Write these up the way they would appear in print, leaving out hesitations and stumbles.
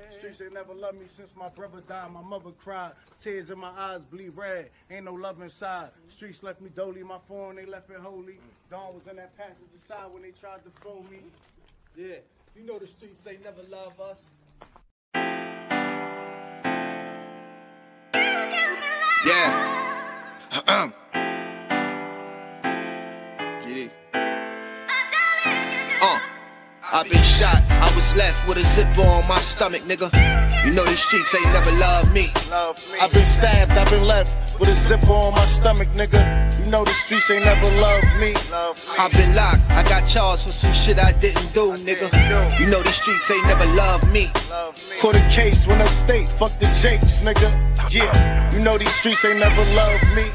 Streets ain't never loved me since my brother died. My mother cried, tears in my eyes bleed red. Ain't no love inside. Streets left me dolly, my phone they left it holy. Dawn was in that passenger side when they tried to phone me. Yeah, you know the streets ain't never love us. Yeah. GD. I've been shot, I was left with a zipper on my stomach, nigga. You know these streets ain't never loved me. I've been stabbed, I've been left with a zipper on my stomach, nigga. You know the streets ain't never loved me. I've been locked, I got charged for some shit I didn't do, nigga. You know the streets ain't never loved me. Caught a case, went upstate, fuck the Jakes, nigga. Yeah, you know these streets ain't never loved me.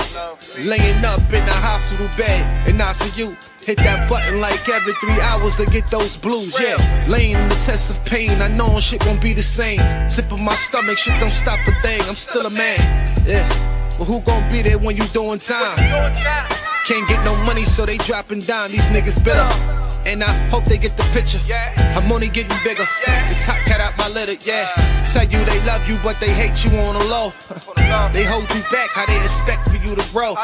Laying up in the hospital bed in ICU. Hit that button like every 3 hours to get those blues, yeah. Laying in the test of pain, I know shit won't be the same. Sipping my stomach, shit don't stop a thing, I'm still a man, yeah. But who gon' be there when you doing time? Can't get no money, so they dropping down, these niggas bitter. And I hope they get the picture, I'm only getting bigger. The top cat out my litter, yeah. Tell you they love you, but they hate you on the low. They hold you back, how they expect for you to grow.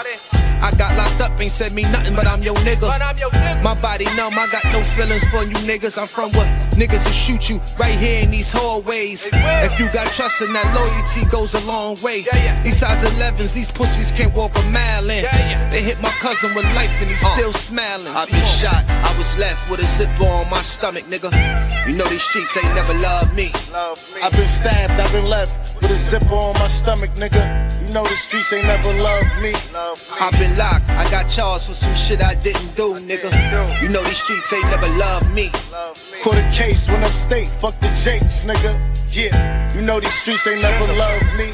I got locked up, ain't said me nothing, but I'm your nigga. My body numb, I got no feelings for you niggas. I'm from what niggas will shoot you right here in these hallways. If you got trust in that loyalty goes a long way. These size 11s, these pussies can't walk a mile in. They hit my cousin with life and he's still smiling. I been shot, I was left with a zipper on my stomach, nigga. You know these streets ain't never loved me. I've been stabbed, I've been left with a zipper on my stomach, nigga. You know the streets ain't never loved me. I've been locked, I got charged for some shit I didn't do, nigga. You know these streets ain't never loved me. Caught a case, went upstate, fuck the Jakes, nigga. Yeah, you know these streets ain't never loved me.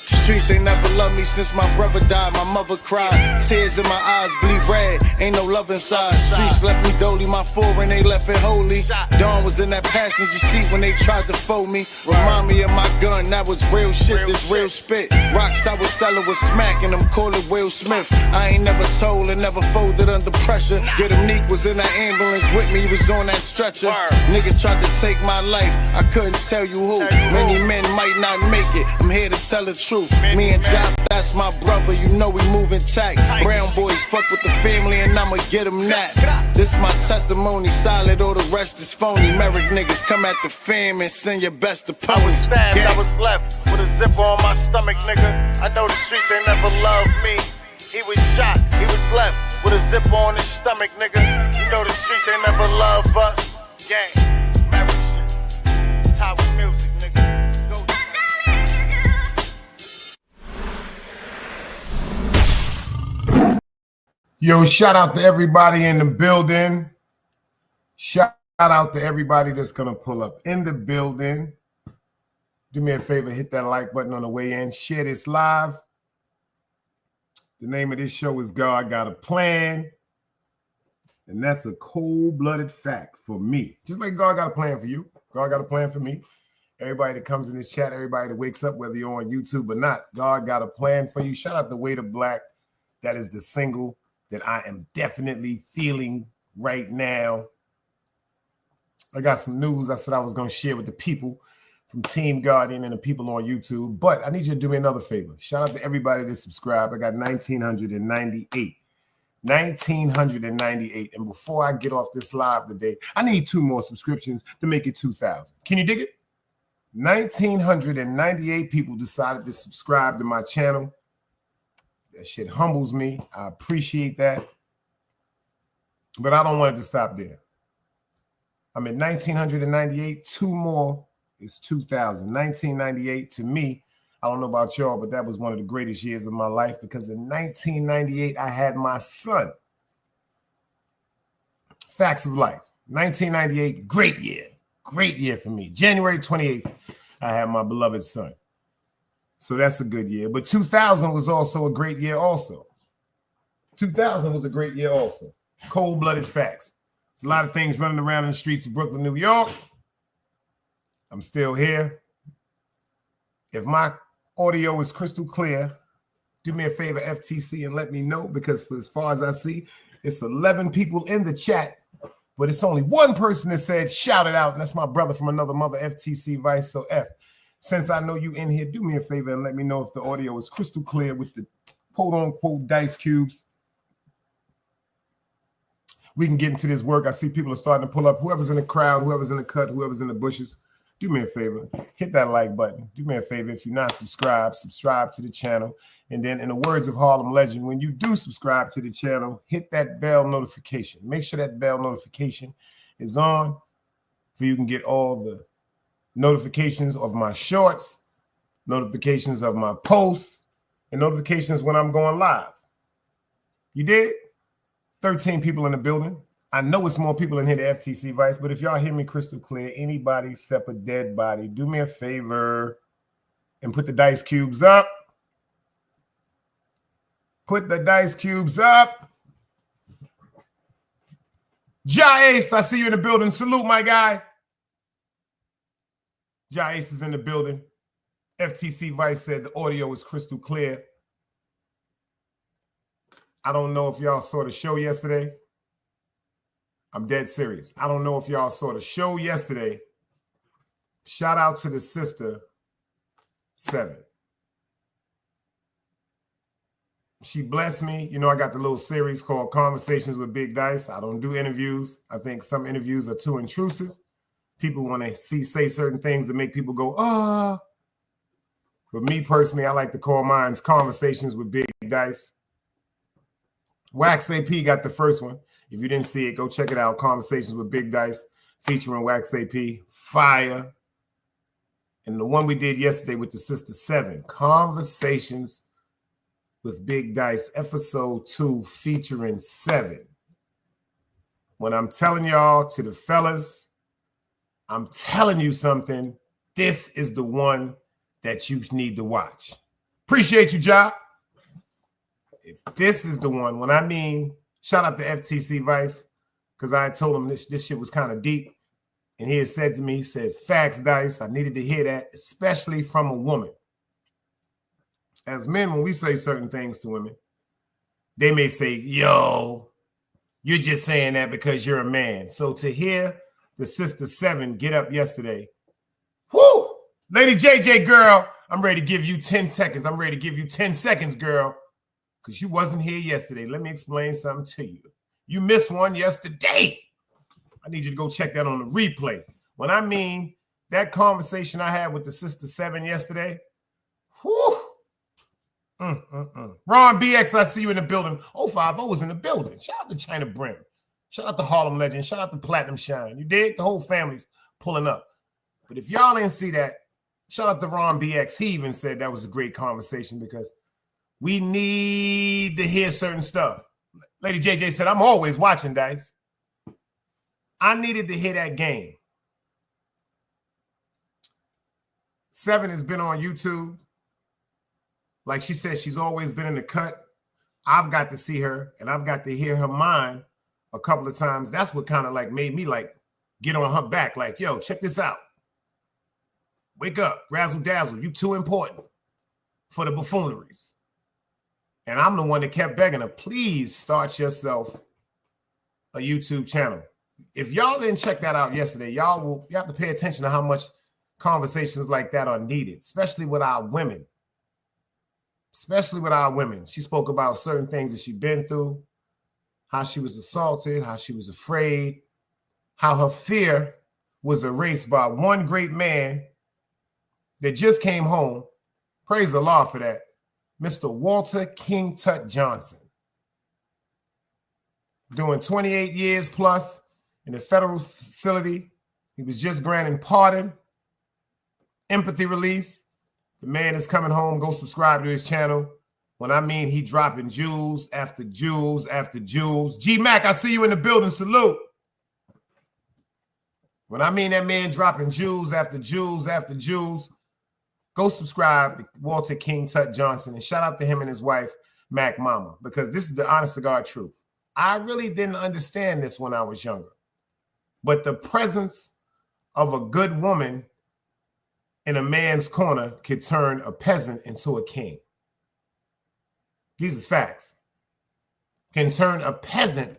Streets ain't never loved me since my brother died. My mother cried, tears in my eyes bleed red. Ain't no love inside. Streets left me dolly, my foreign they left it holy. Dawn was in that passenger seat when they tried to fold me. Remind me of my gun, that was real shit, this real spit. Rocks I was selling was smacking them, call it Will Smith. I ain't never told and never folded under pressure. Get him Neek was in that ambulance with me, he was on that stretcher. Niggas tried to take my life, I couldn't tell you who. Many men might not make it, I'm here to tell the truth. Me and Job, that's my brother, you know we moving tight. Brown boys fuck with the family and I'ma get them that. This my testimony, solid, all the rest is phony. Merrick niggas come at the fam and send your best opponent. I was stabbed, I was left with a zipper on my stomach, nigga. I know the streets ain't never loved me. He was shot, he was left with a zipper on his stomach, nigga. You know the streets ain't never loved us. Gang, Merrick shit, Tower music, nigga. Yo, shout out to everybody in the building. Shout out to everybody that's going to pull up in the building. Do me a favor, hit that like button on the way in. Share this live. The name of this show is God Got a Plan. And that's a cold-blooded fact for me. Just like God got a plan for you. God got a plan for me. Everybody that comes in this chat, everybody that wakes up, whether you're on YouTube or not, God got a plan for you. Shout out to Way to Black. That is the single that I am definitely feeling right now. I got some news I said I was going to share with the people from Team Guardian and the people on YouTube, but I need you to do me another favor. Shout out to everybody that subscribed. I got 1,998. 1,998. And before I get off this live today, I need 2 more subscriptions to make it 2,000. Can you dig it? 1,998 people decided to subscribe to my channel. That shit humbles me. I appreciate that. But I don't want it to stop there. I'm at 1,998. 2 more is 2,000. 1998 to me, I don't know about y'all, but that was one of the greatest years of my life because in 1998, I had my son. Facts of life. 1998, great year. Great year for me. January 28th, I had my beloved son. So that's a good year. But 2000 was also a great year also. 2000 was a great year also. Cold-blooded facts. There's a lot of things running around in the streets of Brooklyn, New York. I'm still here. If my audio is crystal clear, do me a favor, FTC, and let me know, because for as far as I see, it's 11 people in the chat, but it's only one person that said shout it out, and that's my brother from another mother, FTC Vice. So F, since I know you in here, do me a favor and let me know if the audio is crystal clear with the quote-unquote dice cubes. We can get into this work. I see people are starting to pull up. Whoever's in the crowd, whoever's in the cut, whoever's in the bushes, do me a favor. Hit that like button. Do me a favor. If you're not subscribed, subscribe to the channel. And then in the words of Harlem Legend, when you do subscribe to the channel, hit that bell notification. Make sure that bell notification is on so you can get all the notifications of my shorts, notifications of my posts, and notifications when I'm going live. You did? 13 people in the building. I know it's more people in here than FTC Vice, but if y'all hear me crystal clear, anybody except a dead body, do me a favor and put the dice cubes up. Put the dice cubes up. Ja Ace, I see you in the building. Salute, my guy. Ja Ace is in the building. FTC Vice said the audio is crystal clear. I don't know if y'all saw the show yesterday. I'm dead serious. I don't know if y'all saw the show yesterday. Shout out to the sister, 7. She blessed me. You know, I got the little series called Conversations with Big Dice. I don't do interviews. I think some interviews are too intrusive. People want to say certain things that make people go, ah. But me personally, I like to call mine Conversations with Big Dice. Wax AP got the first one. If you didn't see it, go check it out. Conversations with Big Dice featuring Wax AP. Fire. And the one we did yesterday with the sister 7. Conversations with Big Dice, episode 2 featuring 7. When I'm telling y'all, to the fellas, I'm telling you something. This is the one that you need to watch. Appreciate you, Ja. If this is the one, when I mean, shout out to FTC Vice, because I told him this shit was kind of deep. And he had said to me, he said, facts, Dice. I needed to hear that, especially from a woman. As men, when we say certain things to women, they may say, yo, you're just saying that because you're a man. So to hear the sister 7 get up yesterday, whoo, Lady JJ girl, I'm ready to give you 10 seconds. I'm ready to give you 10 seconds, girl, because you wasn't here yesterday. Let me explain something to you. You missed one yesterday. I need you to go check that on the replay. When I mean that conversation I had with the sister 7 yesterday, whoo. Ron BX, I see you in the building. 050 was in the building. Shout out to China Brim. Shout out to Harlem Legend. Shout out to Platinum Shine. You dig? The whole family's pulling up. But if y'all didn't see that, shout out to Ron BX. He even said that was a great conversation because we need to hear certain stuff. Lady JJ said, I'm always watching, Dice. I needed to hear that game. 7 has been on YouTube. Like she said, she's always been in the cut. I've got to see her, and I've got to hear her mind a couple of times. That's what kind of like made me like get on her back. Like, yo, check this out. Wake up, razzle dazzle. You too important for the buffooneries. And I'm the one that kept begging her, please start yourself a YouTube channel. If y'all didn't check that out yesterday, you have to pay attention to how much conversations like that are needed, especially with our women. Especially with our women. She spoke about certain things that she'd been through, how she was assaulted, how she was afraid, how her fear was erased by one great man that just came home. Praise the Lord for that. Mr. Walter King Tut Johnson. Doing 28 years plus in a federal facility. He was just granted pardon, empathy release. The man is coming home. Go subscribe to his channel. When I mean he dropping jewels after jewels after jewels. G-Mac, I see you in the building. Salute. When I mean that man dropping jewels after jewels after jewels, go subscribe to Walter King Tut Johnson and shout out to him and his wife, Mac Mama, because this is the honest to God truth. I really didn't understand this when I was younger, but the presence of a good woman in a man's corner could turn a peasant into a king. These is facts. Can turn a peasant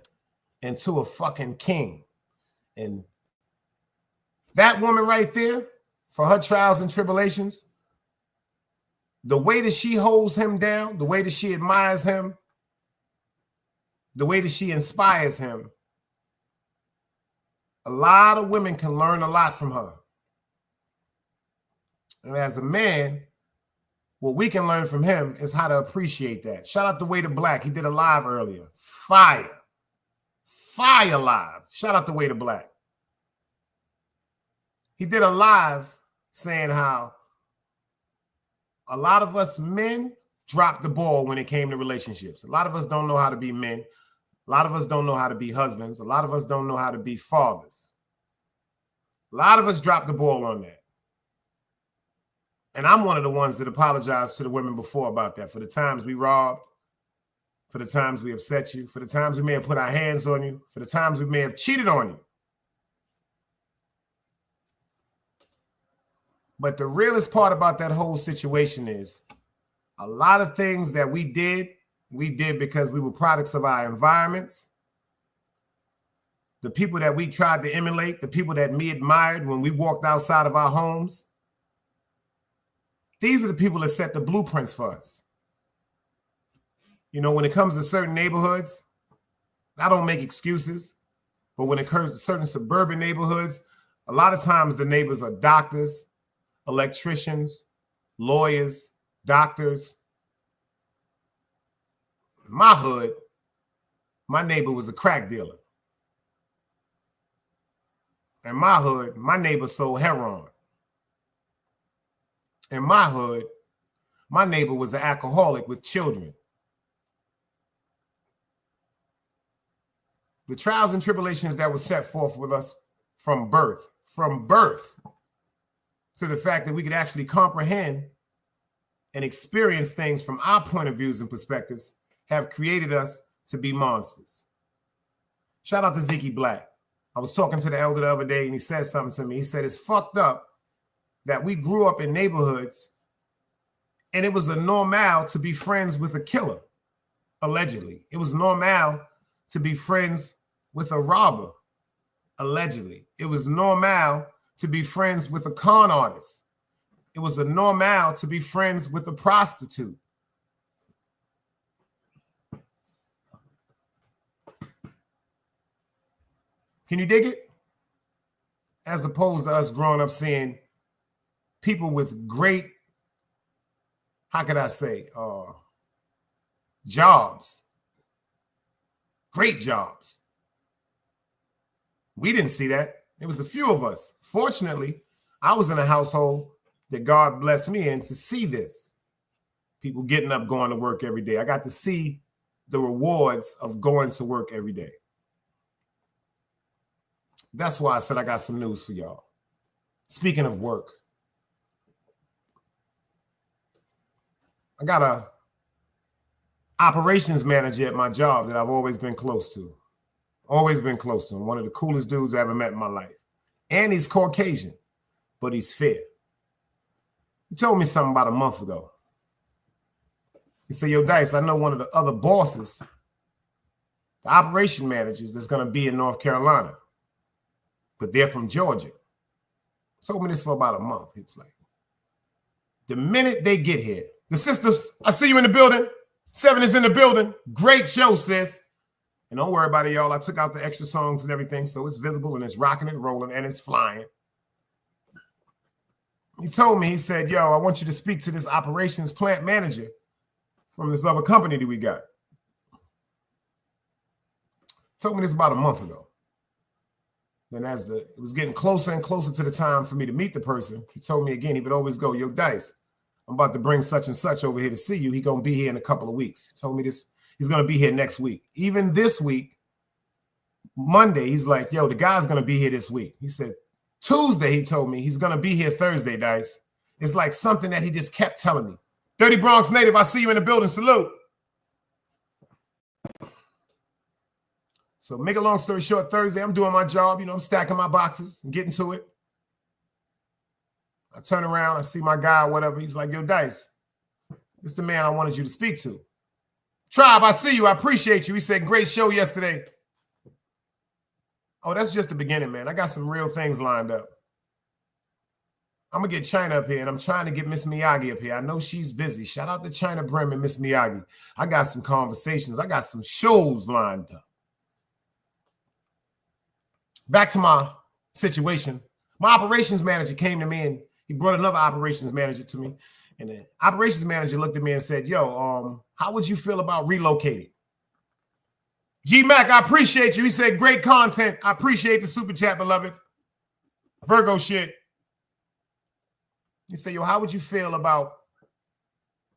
into a fucking king. And that woman right there, for her trials and tribulations, the way that she holds him down, the way that she admires him, the way that she inspires him, a lot of women can learn a lot from her. And as a man, what we can learn from him is how to appreciate that. Shout out to Way to Black. He did a live earlier. Fire. Fire live. Shout out to Way to Black. He did a live saying how a lot of us men dropped the ball when it came to relationships. A lot of us don't know how to be men. A lot of us don't know how to be husbands. A lot of us don't know how to be fathers. A lot of us dropped the ball on that. And I'm one of the ones that apologized to the women before about that, for the times we robbed, for the times we upset you, for the times we may have put our hands on you, for the times we may have cheated on you. But the realest part about that whole situation is a lot of things that we did because we were products of our environments. The people that we tried to emulate, the people that we admired when we walked outside of our homes. These are the people that set the blueprints for us. You know, when it comes to certain neighborhoods, I don't make excuses, but when it comes to certain suburban neighborhoods, a lot of times the neighbors are doctors, electricians, lawyers, doctors. In my hood, my neighbor was a crack dealer. In my hood, my neighbor sold heroin. In my hood, my neighbor was an alcoholic with children. The trials and tribulations that were set forth with us from birth to the fact that we could actually comprehend and experience things from our point of views and perspectives have created us to be monsters. Shout out to Zeke Black. I was talking to the elder the other day and he said something to me. He said, it's fucked up that we grew up in neighborhoods and it was a normal to be friends with a killer, allegedly. It was normal to be friends with a robber, allegedly. It was normal to be friends with a con artist. It was a normal to be friends with a prostitute. Can you dig it? As opposed to us growing up seeing people with great, how could I say, jobs, great jobs. We didn't see that. It was a few of us. Fortunately, I was in a household that God blessed me in to see this. People getting up, going to work every day. I got to see the rewards of going to work every day. That's why I said I got some news for y'all. Speaking of work, I got a operations manager at my job that I've always been close to. Always been close to him. One of the coolest dudes I ever met in my life. And he's Caucasian, but he's fair. He told me something about a month ago. He said, yo, Dice, I know one of the other bosses, the operation managers that's going to be in North Carolina, but they're from Georgia. Told me this for about a month. He was like, the minute they get here, the sisters, I see you in the building. 7 is in the building. Great show, sis. And don't worry about it, y'all. I took out the extra songs and everything, so it's visible and it's rocking and rolling and it's flying. He told me, he said, yo, I want you to speak to this operations plant manager from this other company that we got. Told me this about a month ago. Then as it was getting closer and closer to the time for me to meet the person, he told me again, he would always go, yo, Dice, I'm about to bring such and such over here to see you. He going to be here in a couple of weeks. He told me this. He's going to be here next week. Even this week, Monday, he's like, yo, the guy's going to be here this week. He said, Tuesday, he told me, he's going to be here Thursday, Dice. It's like something that he just kept telling me. Dirty Bronx native, I see you in the building. Salute. So make a long story short, Thursday, I'm doing my job. You know, I'm stacking my boxes and getting to it. I turn around, I see my guy, whatever. He's like, yo, Dice, this is the man I wanted you to speak to. Tribe, I see you. I appreciate you. He said, great show yesterday. Oh, that's just the beginning, man. I got some real things lined up. I'm going to get China up here, and I'm trying to get Miss Miyagi up here. I know she's busy. Shout out to China Brim and Miss Miyagi. I got some conversations. I got some shows lined up. Back to my situation. My operations manager came to me, and he brought another operations manager to me. And the operations manager looked at me and said, yo, how would you feel about relocating? G-Mac, I appreciate you. He said, great content. I appreciate the super chat, beloved. Virgo shit. He said, yo, how would you feel about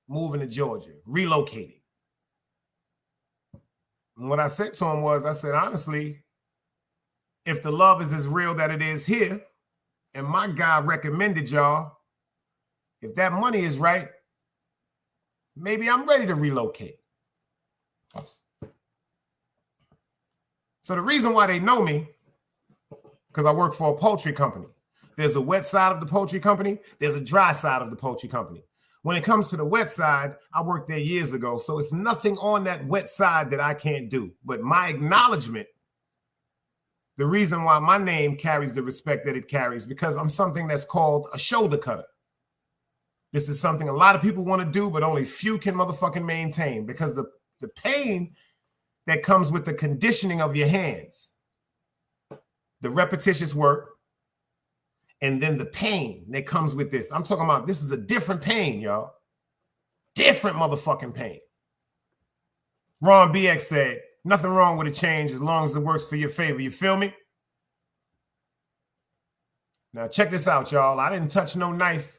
moving to Georgia, relocating? And what I said to him was, I said, honestly, if the love is as real that it is here, and my guy recommended y'all, if that money is right, maybe I'm ready to relocate. So the reason why they know me, because I work for a poultry company. There's a wet side of the poultry company. There's a dry side of the poultry company. When it comes to the wet side, I worked there years ago. So it's nothing on that wet side that I can't do. But my acknowledgement, the reason why my name carries the respect that it carries, because I'm something that's called a shoulder cutter. This is something a lot of people want to do, but only few can motherfucking maintain, because the pain that comes with the conditioning of your hands, the repetitious work, and then the pain that comes with this. I'm talking about, this is a different pain, y'all. Different motherfucking pain. Ron BX said, nothing wrong with a change as long as it works for your favor. You feel me? Now check this out, y'all. I didn't touch no knife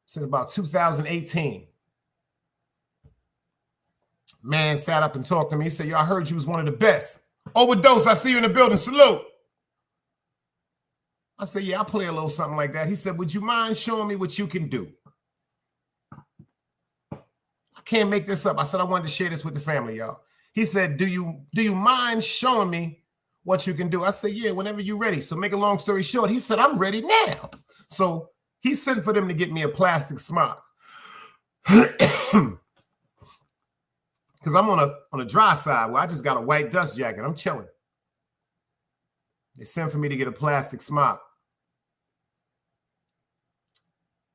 since about 2018. Man sat up and talked to me. He said, yo, I heard you was one of the best. Overdose, I see you in the building. Salute. I said, yeah, I'll play a little something like that. He said, would you mind showing me what you can do? I can't make this up. I said, I wanted to share this with the family, y'all. He said, do you mind showing me what you can do? I said, yeah, whenever you're ready. So make a long story short, he said, I'm ready now. So he sent for them to get me a plastic smock. Because I'm on a dry side where I just got a white dust jacket. I'm chilling. They sent for me to get a plastic smock.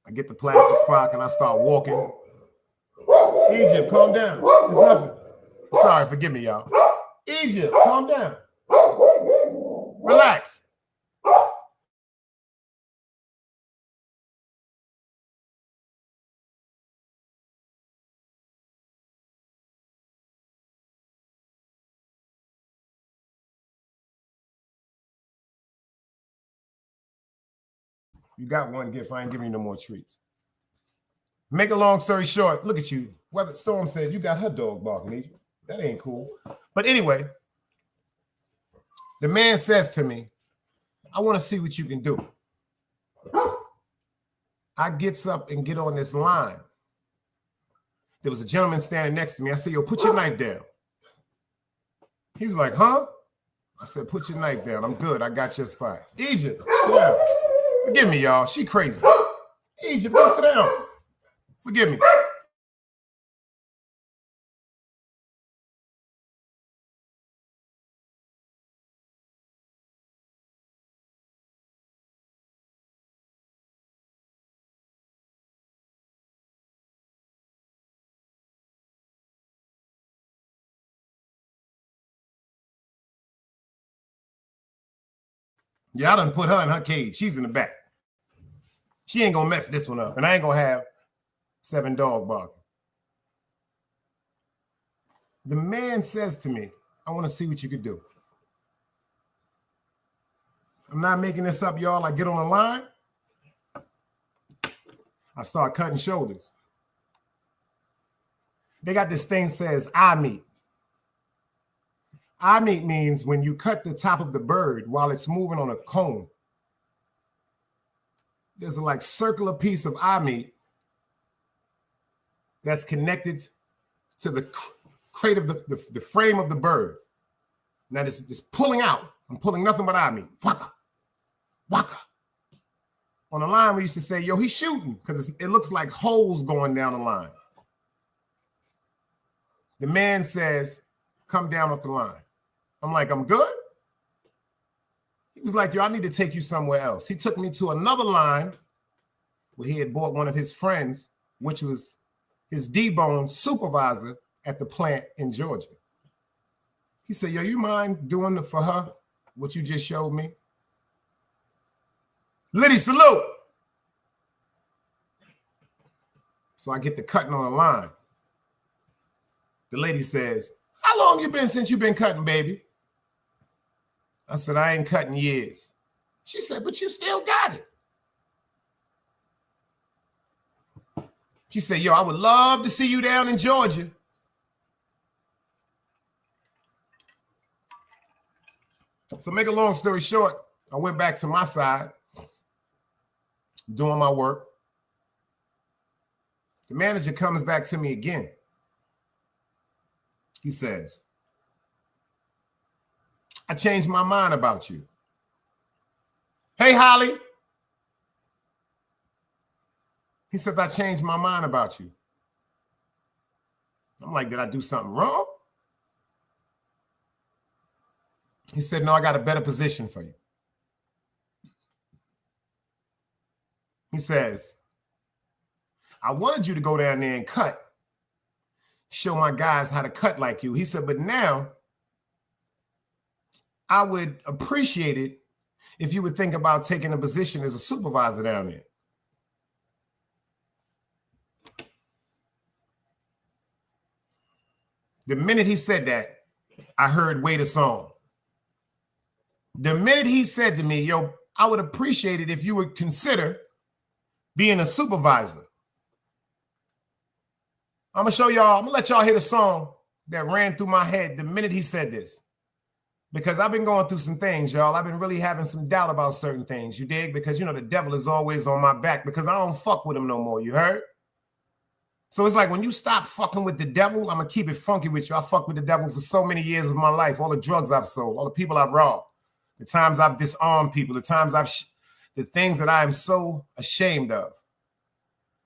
I get the plastic smock and I start walking. Egypt, calm down. It's nothing. Sorry, forgive me, y'all. Egypt, calm down. Relax. You got one gift. I ain't giving you no more treats. Make a long story short, look at you. Weather Storm said you got her dog barking, Egypt. That ain't cool. But anyway, the man says to me, I want to see what you can do. I gets up and get on this line. There was a gentleman standing next to me. I said, yo, put your knife down. He was like, huh? I said, put your knife down. I'm good. I got your spot. Egypt, yeah. Forgive me, y'all. She crazy. Egypt, go sit down. Forgive me. Yeah, I done put her in her cage. She's in the back. She ain't gonna mess this one up. And I ain't gonna have 7 dogs barking. The man says to me, I want to see what you could do. I'm not making this up, y'all. I get on the line. I start cutting shoulders. They got this thing says eye meat. Eye meat means when you cut the top of the bird while it's moving on a cone, there's a like circular piece of eye meat that's connected to the crate of the frame of the bird. Now this pulling out. I'm pulling nothing but eye meat. Waka, waka. on the line, we used to say, yo, he's shooting because it looks like holes going down the line. The man says, come down off the line. I'm like, I'm good. He was like, yo, I need to take you somewhere else. He took me to another line where he had bought one of his friends, which was his D-Bone supervisor at the plant in Georgia. He said, yo, you mind doing for her what you just showed me? Liddy, salute. So I get the cutting on the line. The lady says, how long you been since you been cutting, baby? I said, I ain't cutting years. She said, but you still got it. She said, yo, I would love to see you down in Georgia. So make a long story short, I went back to my side, doing my work. The manager comes back to me again. He says, I changed my mind about you. Hey, Holly. He says, I changed my mind about you. I'm like, did I do something wrong? He said, no, I got a better position for you. He says, I wanted you to go down there and cut. Show my guys how to cut like you. He said, but now I would appreciate it if you would think about taking a position as a supervisor down there. The minute he said that, I heard Wait a Song. The minute he said to me, yo, I would appreciate it if you would consider being a supervisor. I'm going to show y'all, I'm going to let y'all hear the song that ran through my head the minute he said this. Because I've been going through some things, y'all. I've been really having some doubt about certain things, you dig? Because, you know, the devil is always on my back because I don't fuck with him no more, you heard? So it's like when you stop fucking with the devil, I'm going to keep it funky with you. I fucked with the devil for so many years of my life, all the drugs I've sold, all the people I've robbed, the times I've disarmed people, the times the things that I am so ashamed of.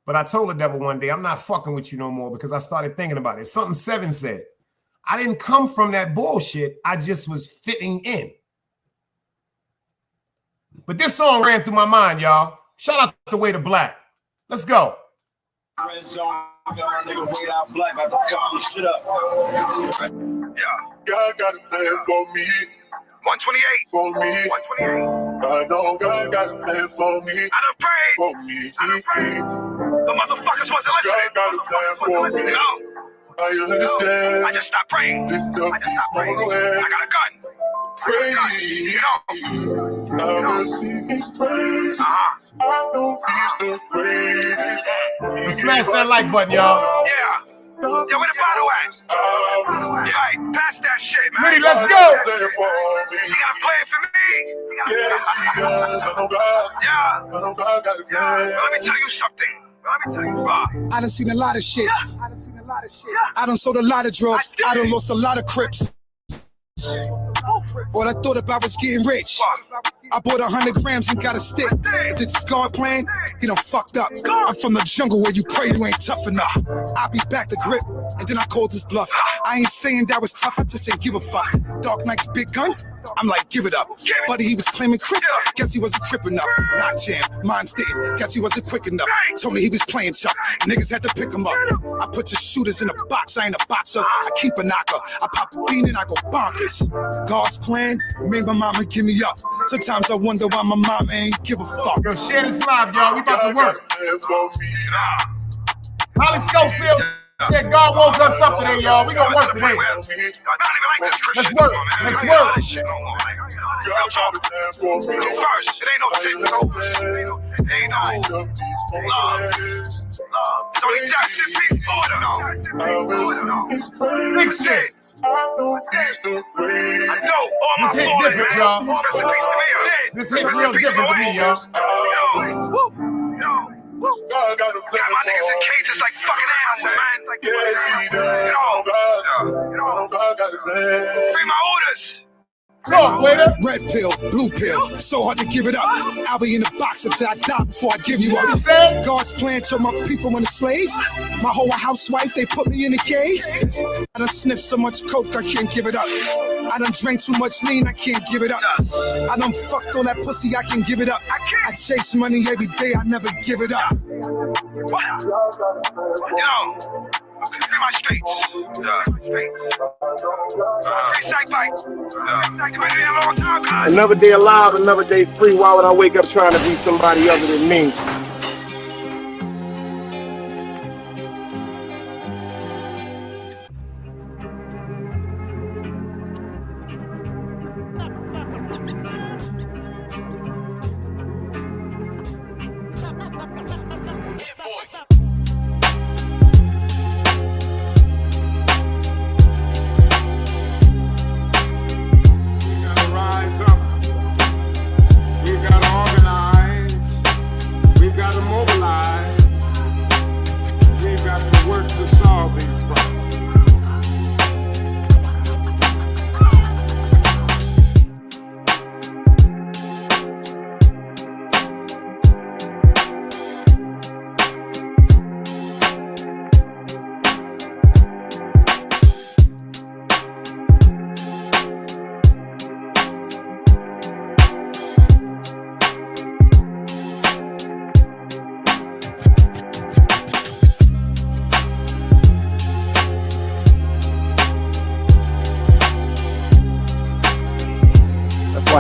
But I told the devil one day, I'm not fucking with you no more because I started thinking about it. Something Seven said. I didn't come from that bullshit. I just was fitting in. But this song ran through my mind, y'all. Shout out to Way to Black. Let's go. Red zone, nigga, wait out black. I can fuck this shit up. Yeah. God got a plan for me. 128. For me. 128. I know God got a plan for me. I done prayed. For me. I done prayed. The motherfuckers wasn't listening. God got a plan for me. No. I understand. I just stopped praying. Lift up these morning. I got a gun. Pray. I will sing his praise. I know he's the greatest. Smash that like button, y'all. Yeah. Yo, where the bottle at? Right, pass that shit, man. Liddy, let's go. She got a plan for me. Yes, he does. I know God. Yeah. I know God got a plan. Let me tell you something. I done seen a lot of shit. I done sold a lot of drugs. I done lost a lot of crips. All I thought about was getting rich. I bought 100 grams and got a stick. Did Scar plan? He done fucked up. I'm from the jungle where you pray you ain't tough enough. I be back to grip, and then I called his bluff. I ain't saying that was tough, I just ain't give a fuck. Dark Knight's big gun? I'm like, give it up. Buddy, he was claiming crip. Guess he wasn't crip enough. Not jam, mines didn't. Guess he wasn't quick enough. Told me he was playing tough. Niggas had to pick him up. I put your shooters in a box. I ain't a boxer. I keep a knocker. I pop a bean and I go bonkers. God's plan made my mama give me up. Sometimes I wonder why my mom ain't give a fuck. Yo, share this live, y'all. We about to work. Holly Schofield said God woke us up today, y'all. We gonna work today. Let's work. Let's work. First, it ain't no shit. It ain't no love. It's only justice and peace order. Big shit. I know all my This hit boys, different, man. y'all. Rest in peace to me. This hit real different to me, y'all. God got a plan. Got my niggas in cages like fucking animals, man. Yes, he does. I know God got a plan. Free my orders. Talk, waiter. Red pill, blue pill, so hard to give it up. I'll be in the box until I die before I give you up. What he said? God's plan turned my people into slaves. My whole housewife, they put me in a cage. I done sniffed so much coke, I can't give it up. I done drank too much lean, I can't give it up. I done fucked all that pussy, I can't give it up. I chase money every day, I never give it up. Yo, look at my streets. Another day alive, another day free. Why would I wake up trying to be somebody other than me?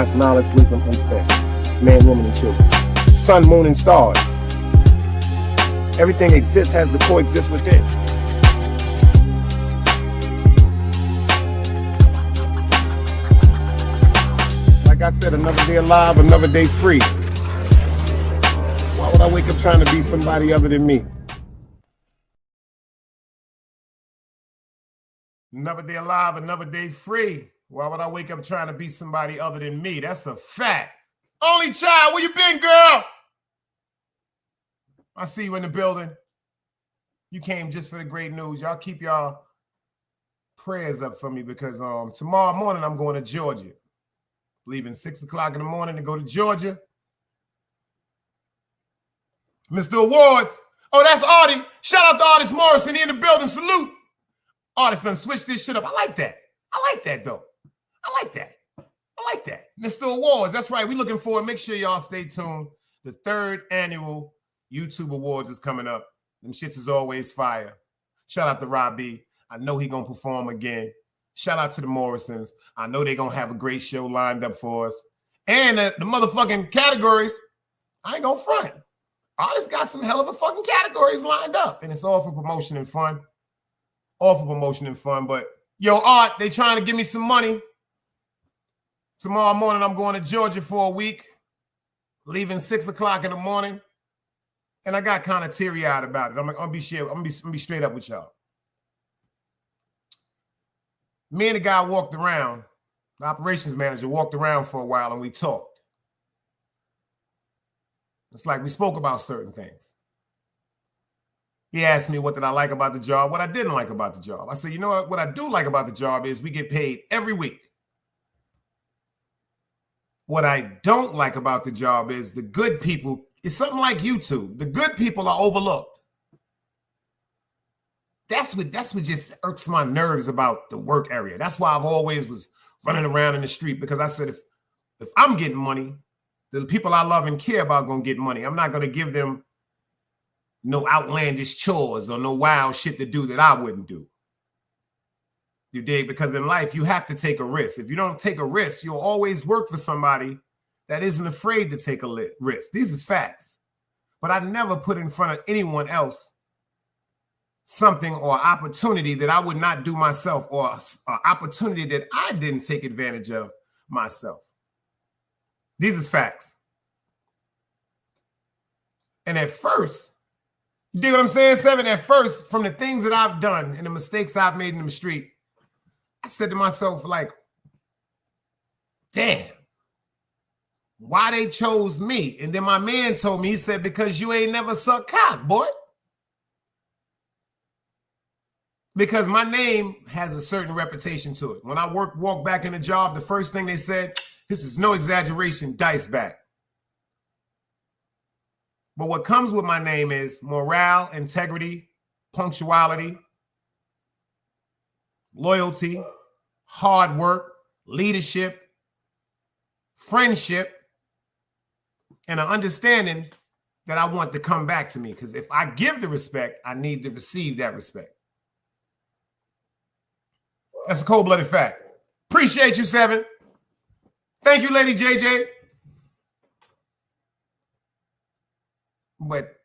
It's knowledge, wisdom, understanding. Man, woman, and children. Sun, moon, and stars. Everything exists, has to coexist within. Like I said, another day alive, another day free. Why would I wake up trying to be somebody other than me? Another day alive, another day free. Why would I wake up trying to be somebody other than me? That's a fact. Only child, where you been, girl? I see you in the building. You came just for the great news. Y'all keep y'all prayers up for me because tomorrow morning I'm going to Georgia. Leaving 6 o'clock in the morning to go to Georgia. Mr. Awards. Oh, that's Artie. Shout out to Artist Morrison in the building. Salute. Artist done switch this shit up. I like that. I like that, though. I like that. I like that. Mr. Awards, that's right. We're looking forward. Make sure y'all stay tuned. The 3rd annual YouTube Awards is coming up. Them shits is always fire. Shout out to Robbie. I know he going to perform again. Shout out to the Morrisons. I know they're going to have a great show lined up for us. And the motherfucking categories, I ain't going to front. Artists got some hell of a fucking categories lined up. And it's all for promotion and fun. All for promotion and fun. But, yo, Art, they trying to give me some money. Tomorrow morning, I'm going to Georgia for a week, leaving 6 o'clock in the morning, and I got kind of teary-eyed about it. I'm gonna be straight up with y'all. Me and the guy walked around. The operations manager walked around for a while, and we talked. It's like we spoke about certain things. He asked me what did I like about the job, what I didn't like about the job. I said, you know what I do like about the job is we get paid every week. What I don't like about the job is the good people, it's something like YouTube. The good people are overlooked. That's what just irks my nerves about the work area. That's why I've always was running around in the street because I said, if I'm getting money, the people I love and care about going to get money. I'm not going to give them no outlandish chores or no wild shit to do that I wouldn't do. You dig? Because in life, you have to take a risk. If you don't take a risk, you'll always work for somebody that isn't afraid to take a risk. These is facts. But I never put in front of anyone else something or opportunity that I would not do myself or an opportunity that I didn't take advantage of myself. These is facts. And at first, you dig what I'm saying, Seven? At first, from the things that I've done and the mistakes I've made in the street, I said to myself, like, damn, why they chose me? And then my man told me, he said, because you ain't never sucked cock, boy. Because my name has a certain reputation to it. When I walked back in the job, the first thing they said, this is no exaggeration, Dice back. But what comes with my name is morale, integrity, punctuality, loyalty, hard work, leadership, friendship, and an understanding that I want to come back to me. Because if I give the respect, I need to receive that respect. That's a cold-blooded fact. Appreciate you, Seven. Thank you, Lady JJ. But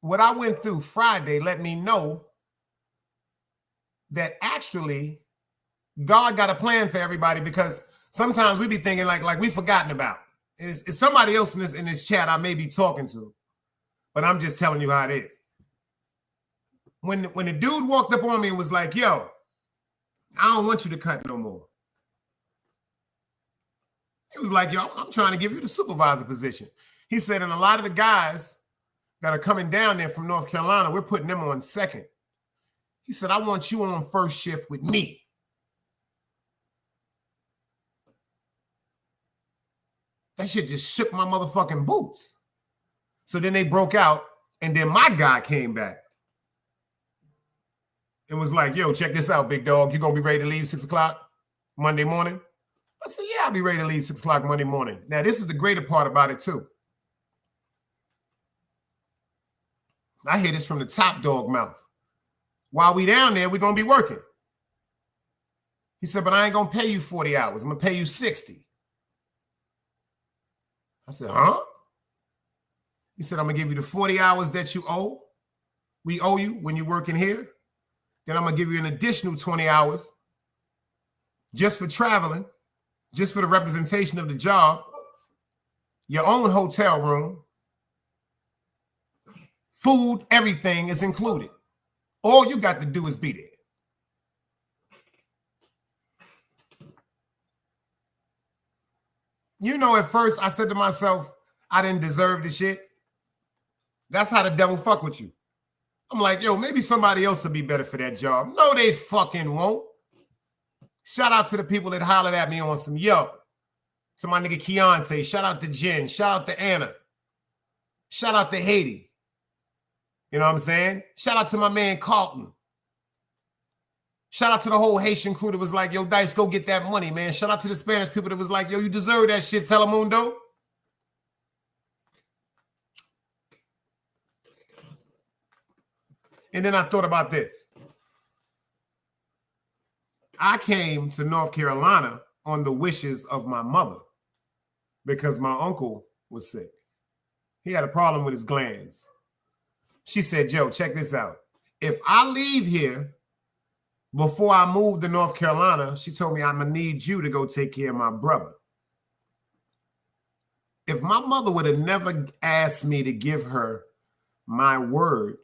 what I went through Friday let me know that actually God got a plan for everybody, because sometimes we be thinking like we forgotten about. It's somebody else in this chat I may be talking to, but I'm just telling you how it is. When the dude walked up on me and was like, yo, I don't want you to cut no more. He was like, yo, I'm trying to give you the supervisor position. He said, and a lot of the guys that are coming down there from North Carolina, we're putting them on second. He said, I want you on first shift with me. That shit just shook my motherfucking boots. So then they broke out, and then my guy came back. It was like, yo, check this out, big dog. You gonna be ready to leave 6 o'clock Monday morning? I said, yeah, I'll be ready to leave 6 o'clock Monday morning. Now, this is the greater part about it, too. I hear this from the top dog mouth. While we down there, we're gonna be working. He said, but I ain't gonna pay you 40 hours. I'm gonna pay you 60. I said, huh? He said, I'm gonna give you the 40 hours that you owe. We owe you when you're working here. Then I'm gonna give you an additional 20 hours just for traveling, just for the representation of the job, your own hotel room, food, everything is included. All you got to do is be there. You know, at first I said to myself, I didn't deserve the shit. That's how the devil fuck with you. I'm like, yo, maybe somebody else will be better for that job. No, they fucking won't. Shout out to the people that hollered at me on some, yo, to my nigga Keontae. Shout out to Jen. Shout out to Anna. Shout out to Haiti. You know what I'm saying? Shout out to my man Carlton. Shout out to the whole Haitian crew that was like, yo, Dice, go get that money, man. Shout out to the Spanish people that was like, yo, you deserve that shit, Telemundo. And then I thought about this. I came to North Carolina on the wishes of my mother because my uncle was sick. He had a problem with his glands. She said, Joe, check this out. If I leave here before I move to North Carolina, she told me I'm going to need you to go take care of my brother. If my mother would have never asked me to give her my word,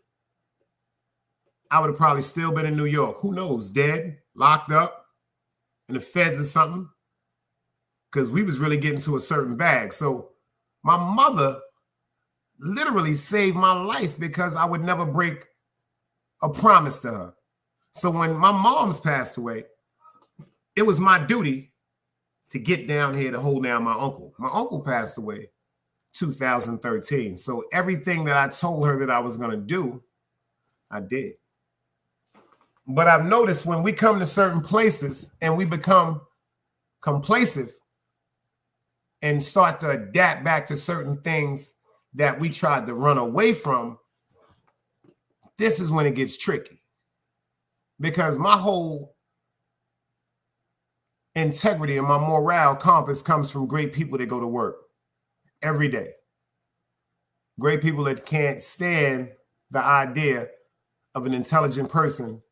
I would have probably still been in New York. Who knows? Dead, locked up in the feds or something. Because we was really getting to a certain bag. So my mother literally saved my life because I would never break a promise to her. So when my mom's passed away, it was my duty to get down here to hold down my uncle. My uncle passed away 2013. So everything that I told her that I was going to do, I did. But I've noticed when we come to certain places and we become complacent and start to adapt back to certain things that we tried to run away from, this is when it gets tricky. Because my whole integrity and my morale compass comes from great people that go to work every day. Great people that can't stand the idea of an intelligent person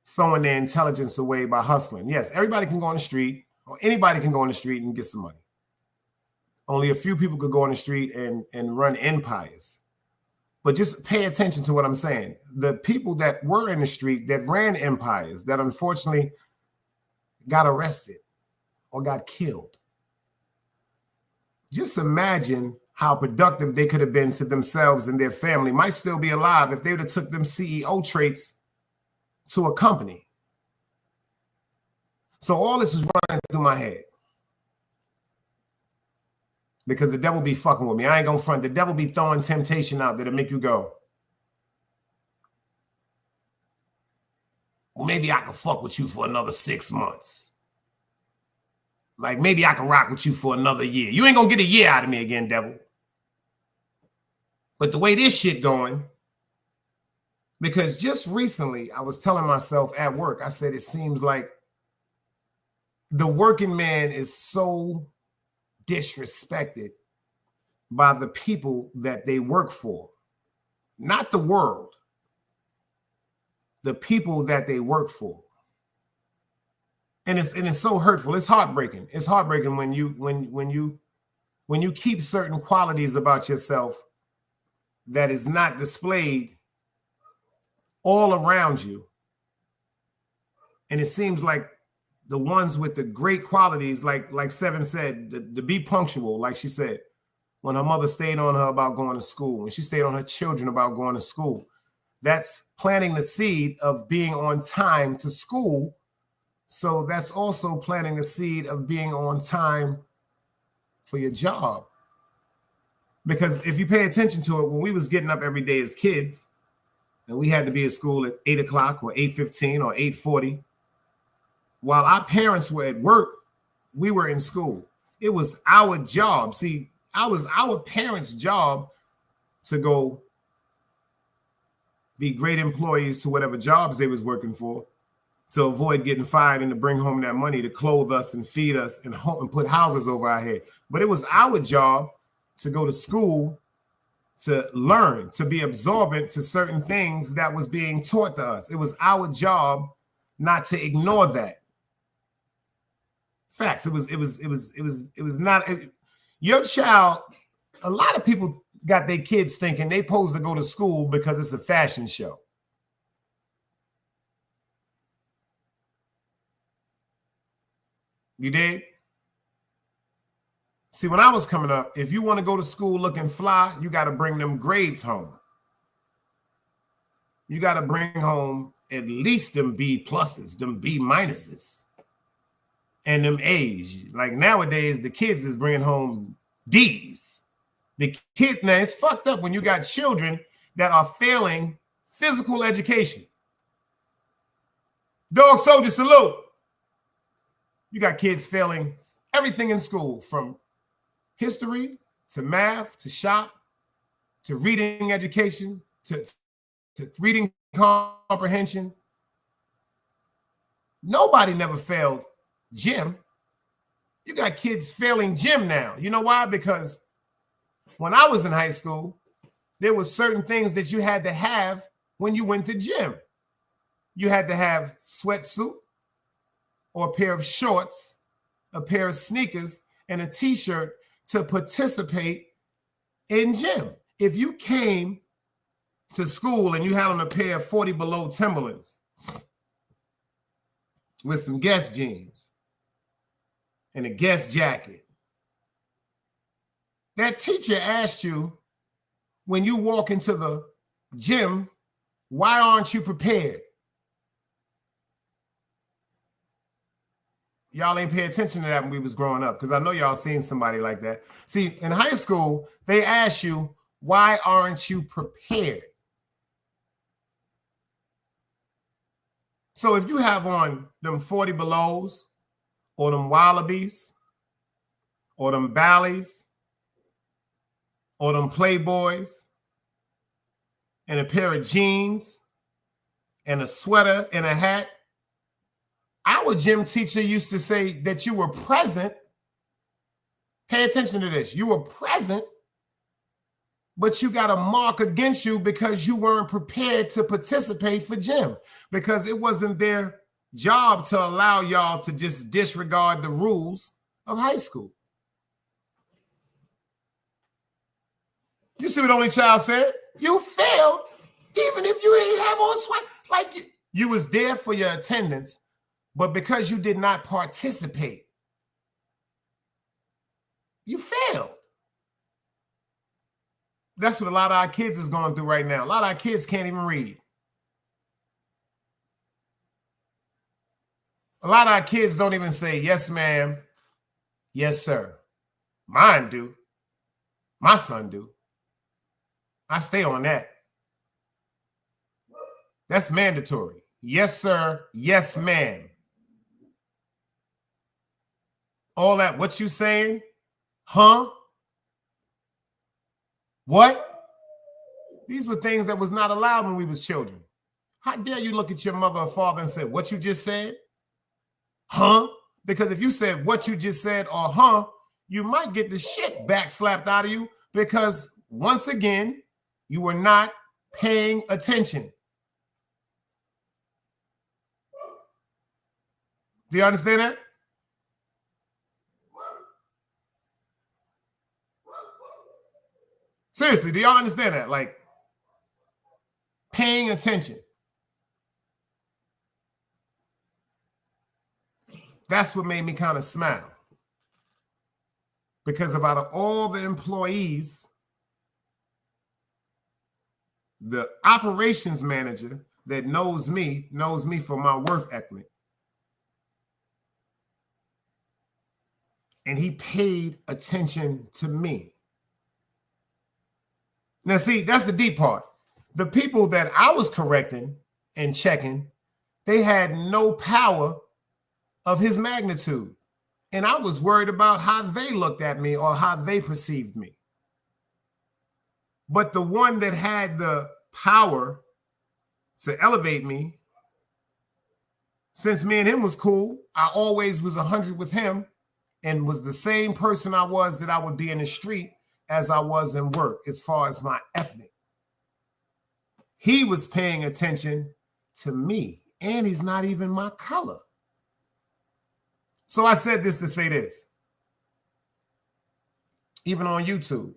throwing their intelligence away by hustling. Yes, everybody can go on the street, or anybody can go on the street and get some money. Only a few people could go on the street and run empires. But just pay attention to what I'm saying. The people that were in the street that ran empires that unfortunately got arrested or got killed. Just imagine how productive they could have been to themselves and their family. Might still be alive if they would have took them CEO traits to a company. So all this was running through my head. Because the devil be fucking with me. I ain't gonna front. The devil be throwing temptation out there to make you go, well, maybe I can fuck with you for another 6 months. Like, maybe I can rock with you for another year. You ain't gonna get a year out of me again, devil. But the way this shit going, because just recently I was telling myself at work, I said, it seems like the working man is so disrespected by the people that they work for. Not the world. The people that they work for. And it's so hurtful. It's heartbreaking. It's heartbreaking when you keep certain qualities about yourself that is not displayed all around you. And it seems like the ones with the great qualities, like Seven said, to be punctual, like she said, when her mother stayed on her about going to school, and she stayed on her children about going to school. That's planting the seed of being on time to school. So that's also planting the seed of being on time for your job. Because if you pay attention to it, when we was getting up every day as kids, and we had to be at school at 8 o'clock or 8:15 or 8:40, while our parents were at work, we were in school. It was our job. See, it was our parents' job to go be great employees to whatever jobs they was working for, to avoid getting fired and to bring home that money to clothe us and feed us and put houses over our head. But it was our job to go to school, to learn, to be absorbent to certain things that was being taught to us. It was our job not to ignore that. Facts. It was not your child. A lot of people got their kids thinking they supposed to go to school because it's a fashion show. You did? See, when I was coming up, if you want to go to school looking fly, you got to bring them grades home. You got to bring home at least them B pluses, them B minuses, and them A's. Like nowadays, the kids is bringing home D's. The kid, now it's fucked up when you got children that are failing physical education. Dog soldier salute. You got kids failing everything in school, from history to math to shop to reading education to reading comprehension. Nobody never failed gym. You got kids failing gym now. You know why? Because when I was in high school, there were certain things that you had to have when you went to gym. You had to have sweatsuit or a pair of shorts, a pair of sneakers, and a t-shirt to participate in gym. If you came to school and you had on a pair of 40 below Timberlands with some Guess jeans and a Guess jacket, that teacher asked you when you walk into the gym, why aren't you prepared? Y'all ain't pay attention to that when we was growing up, because I know y'all seen somebody like that. See, in high school, they ask you, why aren't you prepared? So if you have on them 40 belows or them wallabies or them Bally's or them Playboys and a pair of jeans and a sweater and a hat, our gym teacher used to say that you were present. Pay attention to this. You were present, but you got a mark against you because you weren't prepared to participate for gym, because it wasn't their job to allow y'all to just disregard the rules of high school. You see what Only Child said? You failed even if you ain't have on sweat. Like you was there for your attendance, but because you did not participate, you failed. That's what a lot of our kids is going through right now. A lot of our kids can't even read. A lot of our kids don't even say yes, ma'am, yes, sir. Mine do. My son do. I stay on that. That's mandatory. Yes, sir. Yes, ma'am. All that, what you saying? Huh? What? These were things that was not allowed when we was children. How dare you look at your mother or father and say, what you just said? Huh? Because if you said what you just said or huh, you might get the shit back slapped out of you because once again, you were not paying attention. Do you understand that? Seriously, do y'all understand that? Like, paying attention. That's what made me kind of smile. Because out of all the employees, the operations manager that knows me for my worth ethic. And he paid attention to me. Now, see, that's the deep part. The people that I was correcting and checking, they had no power of his magnitude. And I was worried about how they looked at me or how they perceived me. But the one that had the power to elevate me, since me and him was cool, I always was 100 with him and was the same person I was that I would be in the street as I was in work as far as my ethnic. He was paying attention to me, and he's not even my color. So I said this to say this. Even on YouTube,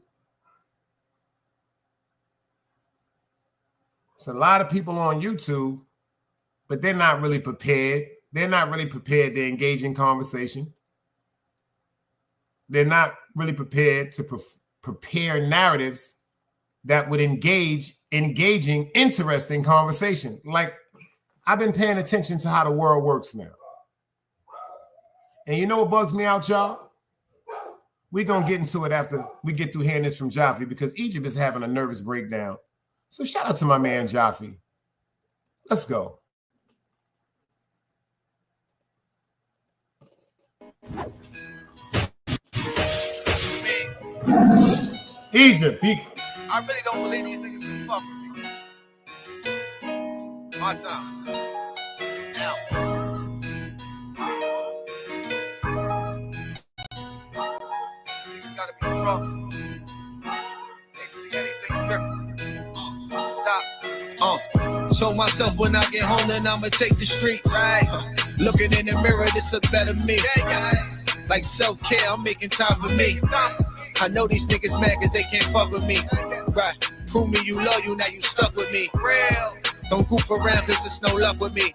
there's a lot of people on YouTube, but they're not really prepared. They're not really prepared to engage in conversation. They're not really prepared to prepare narratives that would engaging, interesting conversation. Like, I've been paying attention to how the world works now. And you know what bugs me out, y'all? We're going to get into it after we get through hearing this from Jaffe because Egypt is having a nervous breakdown. So shout out to my man, Jaffe. Let's go. Egypt, I really don't believe these niggas can fuck with me. My time. Now. Niggas gotta be drunk. They see anything different. Top. Told myself when I get home, then I'ma take the streets. Right. Looking in the mirror, this a better me. Like self-care, I'm making time for me. I know these niggas mad cause they can't fuck with me. Right. Prove me you love you, now you stuck with me. Real. Don't goof around cause it's no luck with me.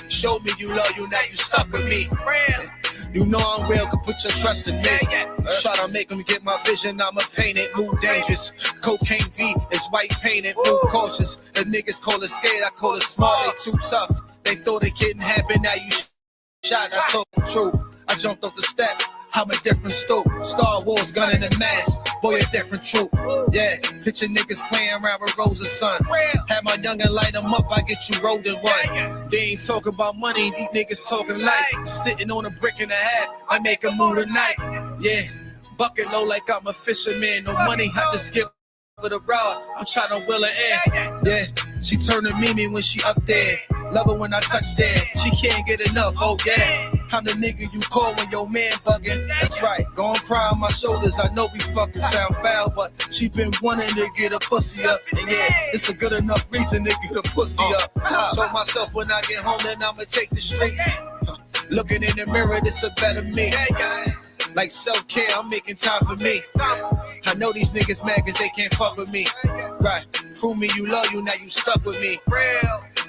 Show me you love you, now you stuck with me. Real. You know I'm real, can put your trust in me. Try to make them get my vision, I'ma paint it. Move dangerous. Cocaine V is white painted. Move cautious. The niggas call it scared, I call it smart. They too tough. They thought it couldn't happen, now you shot. I told the truth. I jumped off the step. I'm a different stoop. Star Wars gun in the mask. Boy, a different troop. Yeah, picture niggas playing around with Rosa son. Have my youngin' light them up, I get you rolled in one. They ain't talking about money, these niggas talking light. Sitting on a brick and a half, I make a move tonight. Yeah, bucket low like I'm a fisherman. No money, I just give her the rod. I'm trying to will her in. Yeah, she turning Mimi when she up there. Love her when I touch there. She can't get enough, oh yeah. I'm the nigga you call when your man bugging. That's right, gon' cry on my shoulders. I know we fucking sound foul, but she been wanting to get a pussy up. And yeah, it's a good enough reason to get a pussy up. Told myself when I get home, then I'ma take the streets. Looking in the mirror, this a better me. Like self-care, I'm making time for me. I know these niggas mad cause they can't fuck with me. Right, prove me you love you, now you stuck with me.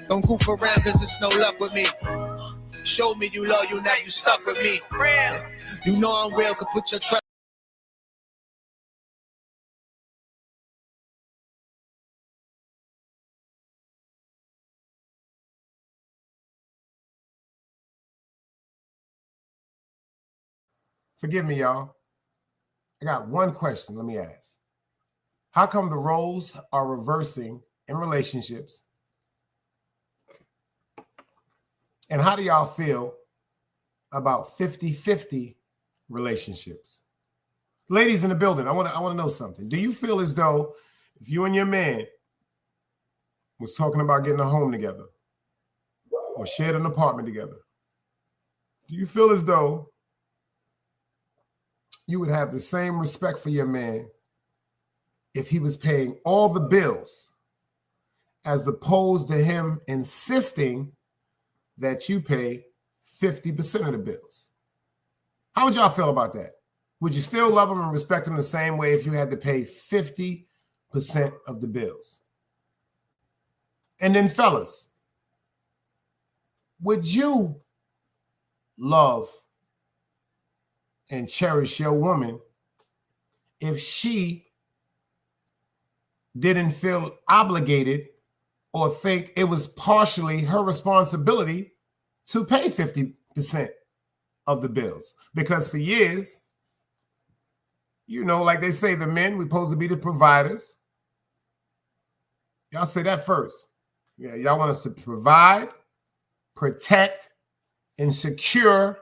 Don't goof around cause it's no luck with me. Show me you love you, now you stuck with me. You know I'm real, could put your trust. Forgive me, y'all. I got one question. Let me ask. How come the roles are reversing in relationships? And how do y'all feel about 50-50 relationships? Ladies in the building, I want to know something. Do you feel as though if you and your man was talking about getting a home together or shared an apartment together, do you feel as though you would have the same respect for your man if he was paying all the bills as opposed to him insisting that you pay 50% of the bills? How would y'all feel about that? Would you still love him and respect him the same way if you had to pay 50% of the bills? And then, fellas, would you love and cherish your woman if she didn't feel obligated or think it was partially her responsibility to pay 50% of the bills? Because for years, you know, like they say, the men, we're supposed to be the providers. Y'all say that first. Yeah, y'all want us to provide, protect, and secure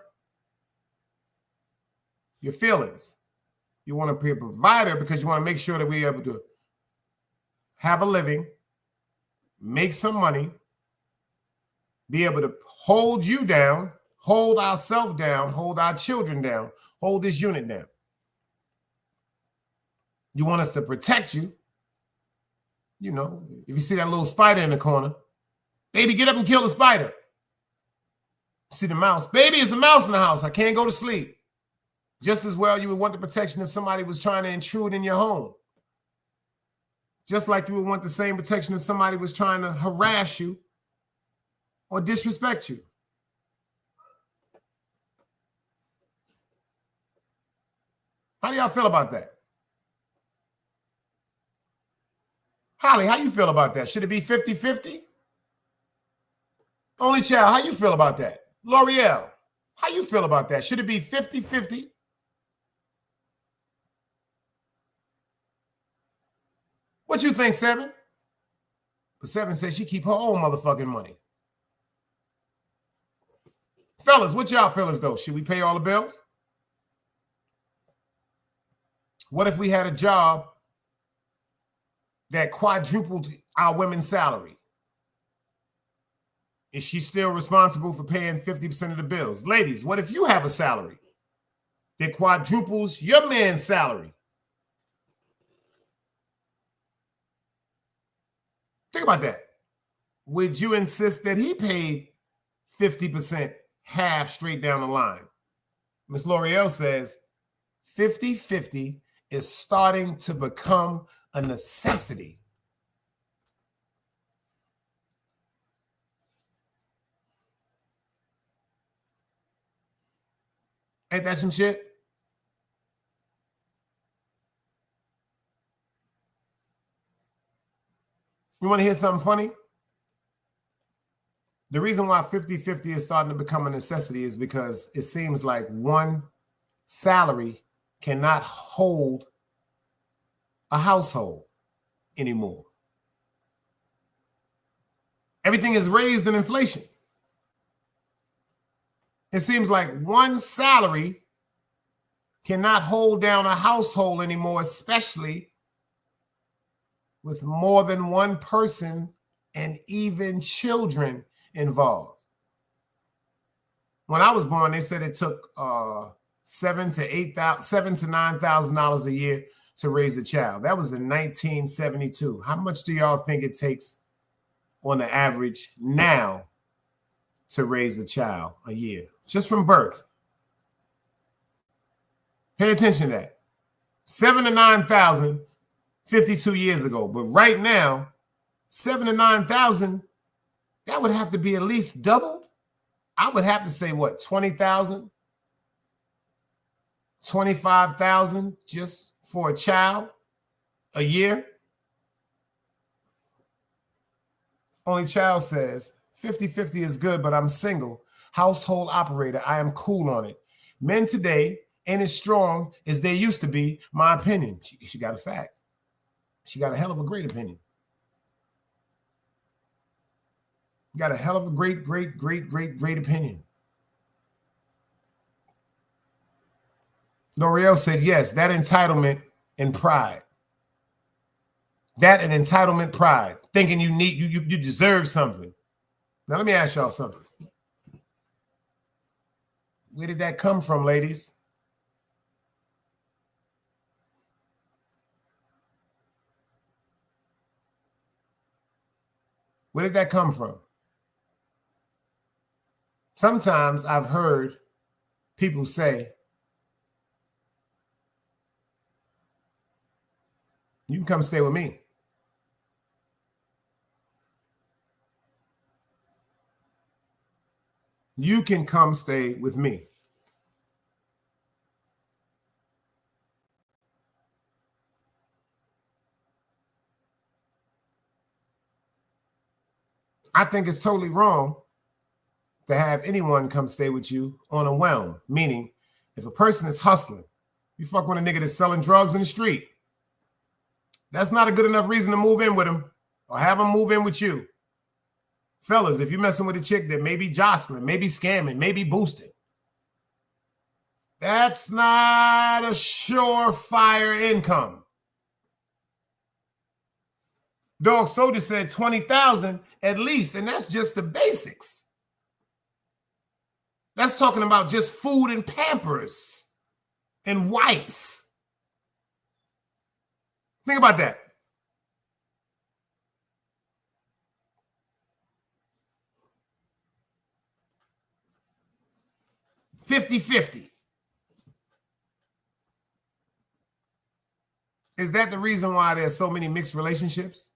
your feelings. You want to be a provider because you want to make sure that we're able to have a living, make some money, be able to hold you down, hold ourselves down, hold our children down, hold this unit down. You want us to protect you. You know, if you see that little spider in the corner, baby, get up and kill the spider. See the mouse. Baby, it's a mouse in the house. I can't go to sleep. Just as well, you would want the protection if somebody was trying to intrude in your home. Just like you would want the same protection if somebody was trying to harass you or disrespect you. How do y'all feel about that? Holly, how you feel about that? Should it be 50-50? Only Child, how you feel about that? L'Oreal, how you feel about that? Should it be 50-50? What you think, Seven? But Seven says she keep her own motherfucking money. Fellas, what y'all feel as though? Should we pay all the bills? What if we had a job that quadrupled our women's salary? Is she still responsible for paying 50% of the bills? Ladies, what if you have a salary that quadruples your man's salary? Think about that. Would you insist that he paid 50%, half straight down the line? Ms. L'Oreal says 50-50 is starting to become a necessity. Ain't that some shit? You want to hear something funny? The reason why 50-50 is starting to become a necessity is because it seems like one salary cannot hold a household anymore. Everything is raised in inflation. It seems like one salary cannot hold down a household anymore, especially with more than one person and even children involved. When I was born, they said it took $7,000 to $9,000 a year to raise a child. That was in 1972. How much do y'all think it takes on the average now to raise a child a year, just from birth? Pay attention to that. 7,000 to 9,000 52 years ago. But right now, 7,000 to 9,000, that would have to be at least doubled. I would have to say, what, 20,000, 25,000 just for a child a year? Only Child says 50-50 is good, but I'm single. Household operator. I am cool on it. Men today ain't as strong as they used to be. My opinion. She got a fact. She got a hell of a great opinion. Got a hell of a great opinion. L'Oreal said, yes, that entitlement and pride. That and entitlement pride. Thinking you deserve something. Now let me ask y'all something. Where did that come from, ladies? Where did that come from? Sometimes I've heard people say, you can come stay with me. You can come stay with me. I think it's totally wrong to have anyone come stay with you on a whim. Meaning, if a person is hustling, you fuck with a nigga that's selling drugs in the street. That's not a good enough reason to move in with him or have him move in with you. Fellas, if you're messing with a chick that may be jostling, maybe scamming, maybe boosting, that's not a surefire income. Dog Soldier said 20,000 at least, and that's just the basics. That's talking about just food and Pampers and wipes. Think about that. $50-50. Is that the reason why there's so many mixed relationships?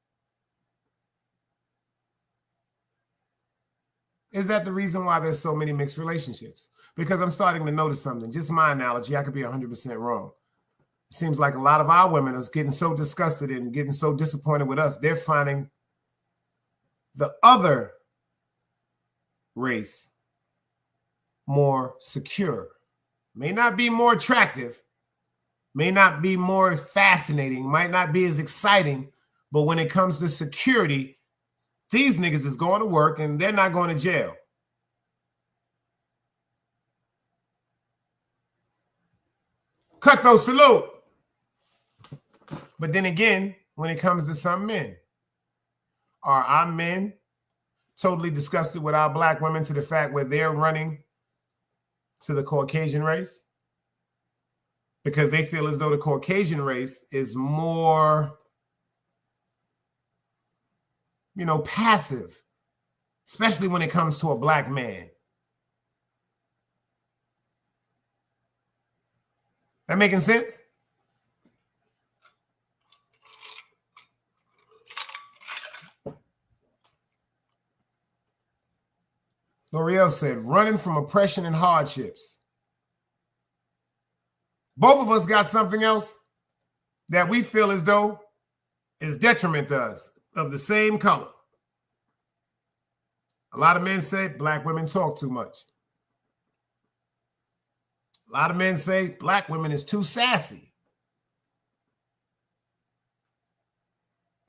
Is that the reason why there's so many mixed relationships? Because I'm starting to notice something. Just my analogy, I could be 100% wrong. It seems like a lot of our women are getting so disgusted and getting so disappointed with us. They're finding the other race more secure. May not be more attractive, may not be more fascinating, might not be as exciting, but when it comes to security, these niggas is going to work and they're not going to jail. Cutthroat salute. But then again, when it comes to some men, are our men totally disgusted with our black women to the fact where they're running to the Caucasian race? Because they feel as though the Caucasian race is more, passive, especially when it comes to a black man. That making sense? L'Oreal said, running from oppression and hardships. Both of us got something else that we feel as though is detriment to us, of the same color. A lot of men say black women talk too much. A lot of men say black women is too sassy.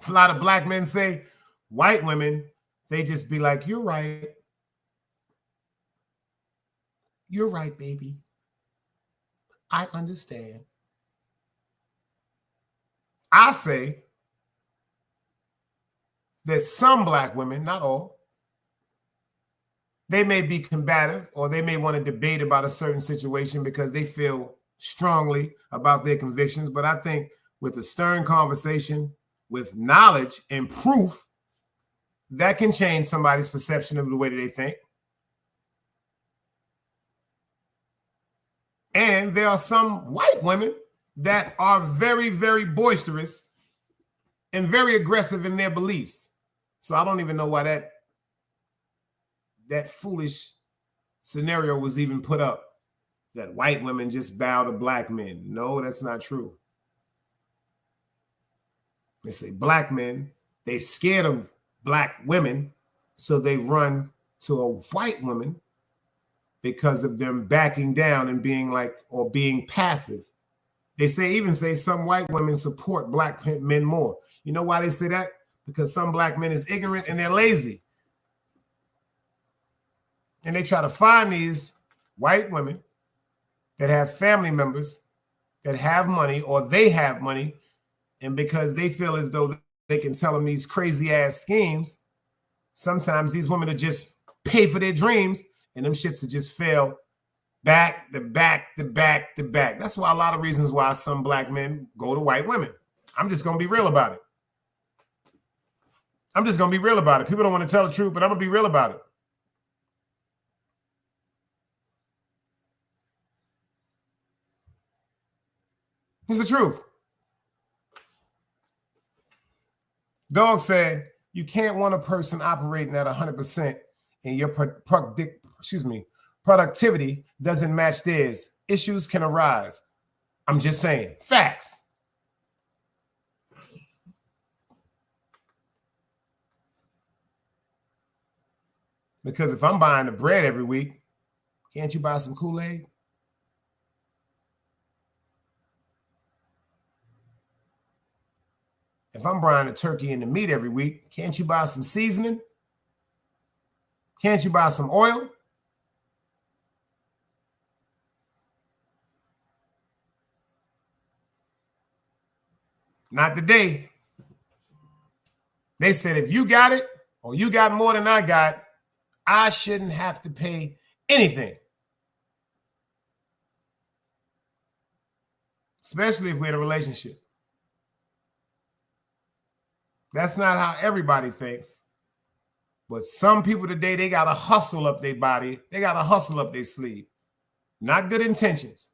A lot of black men say white women, they just be like, you're right. You're right, baby. I understand. I say that some black women, not all, they may be combative or they may want to debate about a certain situation because they feel strongly about their convictions. But I think with a stern conversation, with knowledge and proof, that can change somebody's perception of the way that they think. And there are some white women that are very, very boisterous and very aggressive in their beliefs. So I don't even know why that foolish scenario was even put up, that white women just bow to black men. No, that's not true. They say black men, they're scared of black women, so they run to a white woman because of them backing down and being like, or being passive. They even say some white women support black men more. You know why they say that? Because some black men is ignorant and they're lazy. And they try to find these white women that have family members that have money, or they have money, and because they feel as though they can tell them these crazy ass schemes, sometimes these women will just pay for their dreams, and them shits will just fail back to back to back to back. That's why a lot of reasons why some black men go to white women. I'm just gonna be real about it. I'm just gonna be real about it. People don't want to tell the truth, but I'm gonna be real about it. It's the truth. Dog said, you can't want a person operating at 100% and your productivity doesn't match theirs. Issues can arise. I'm just saying. Facts. Because if I'm buying the bread every week, can't you buy some Kool-Aid? If I'm buying the turkey and the meat every week, can't you buy some seasoning? Can't you buy some oil? Not today. They said if you got it or you got more than I got, I shouldn't have to pay anything. Especially if we're in a relationship. That's not how everybody thinks. But some people today, they got to hustle up their body. They got to hustle up their sleeve. Not good intentions.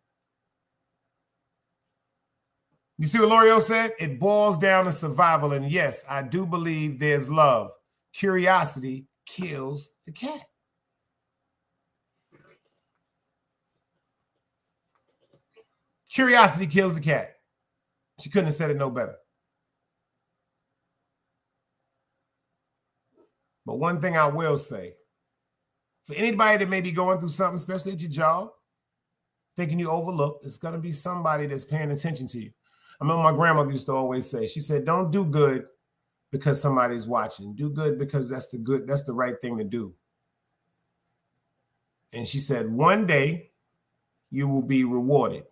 You see what L'Oreal said? It boils down to survival. And yes, I do believe there's love. Curiosity kills the cat. Curiosity kills the cat. She couldn't have said it no better. But one thing I will say, for anybody that may be going through something, especially at your job, thinking you overlooked, it's going to be somebody that's paying attention to you. I remember my grandmother used to always say, she said, don't do good because somebody's watching. Do good because that's the right thing to do. And she said, one day you will be rewarded.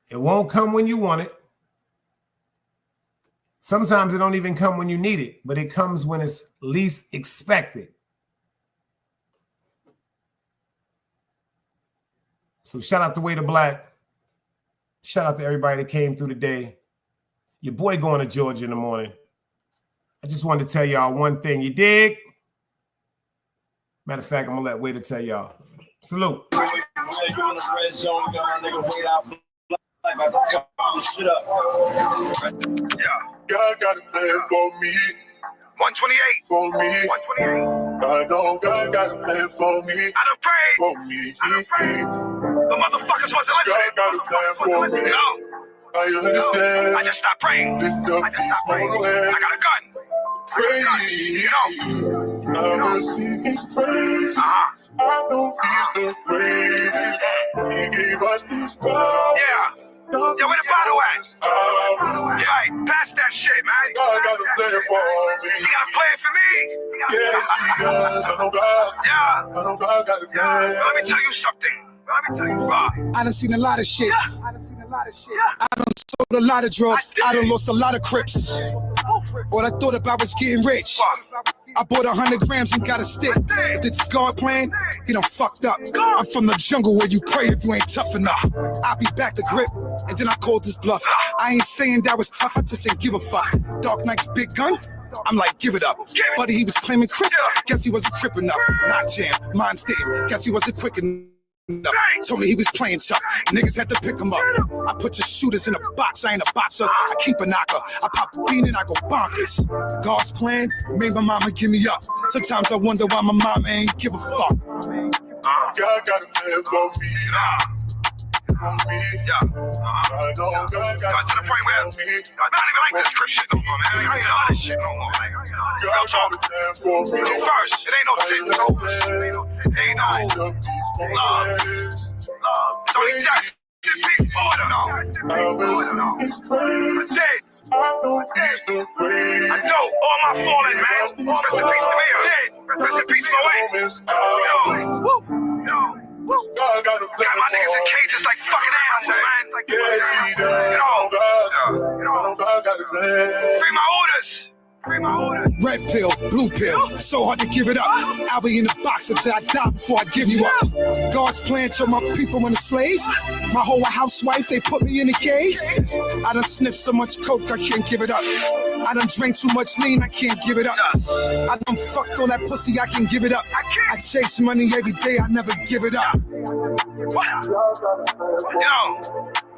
It won't come when you want it. Sometimes it don't even come when you need it, but it comes when it's least expected. So shout out to Way to Black. Shout out to everybody that came through today. Your boy going to Georgia in the morning. I just wanted to tell y'all one thing. You dig? Matter of fact, I'm going to let Waiter tell y'all. Salute. God got a plan for me. 128 For me. 128. I know God got a plan for me. I done prayed. For me. I done prayed. The motherfuckers wasn't listening. God got a plan for me. No. I understand. I just stopped praying. Lift up I just these stopped praying. small hands. I got a gun. Pray. You know. I will sing his praise. I know he's the greatest. He gave us this power. Yeah. Yo, where the bottle at? Yeah, right. Pass that shit, man. God got a plan for me. She got a plan for me. Yes, he does. I know God. Yeah. I know God got a plan. Let me tell you something. I done seen a lot of shit. I done sold a lot of drugs. I done lost a lot of crips. All I thought about was getting rich. I bought 100 grams and got a stick. If it's a God plan, he done fucked up. I'm from the jungle where you pray if you ain't tough enough. I'll be back to grip, and then I called this bluff. I ain't saying that was tough, I just ain't give a fuck. Dark Knight's big gun, I'm like, give it up. Buddy, he was claiming crip, guess he wasn't crip enough. Not jam, mine's didn't, guess he wasn't quick enough. Told me he was playing tough. Niggas had to pick him up. I put your shooters in a box. I ain't a boxer. I keep a knocker. I pop a bean and I go bonkers. God's plan made my mama give me up. Sometimes I wonder why my mama ain't give a fuck. God got a plan for me. For me. I know God got a plan for me. I don't even like this crip shit no more, man. I ain't all this shit no more. God got a plan for me. First, it ain't no shit. It ain't no love. It's only death. Peace order. It's crazy. Dead. I know he's the greatest. I know all my fallen, man. Rest in peace to me. Dead. Rest in peace, my way. God got a plan Got my niggas in cages like fucking animals, man. yeah, he does. God got a plan. Free my orders. Free my orders. Red pill, blue pill, so hard to give it up. I'll be in the box until I die before I give you up. God's plan to my people when the slaves. My whole housewife, they put me in a cage. I done sniffed so much coke, I can't give it up. I done drank too much lean, I can't give it up. I done fucked all that pussy, I can't give it up. I chase money every day, I never give it up.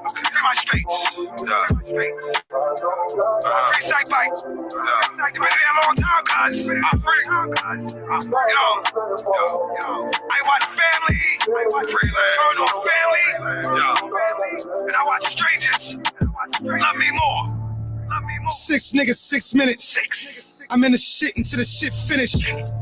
Free my streets. Free Psych Bite. You've been there a long time, cuz. I'm free. I watch family eat. Turn on family. And I watch strangers. Love me more. 6 niggas, 6 minutes. I'm in the shit until the shit finish.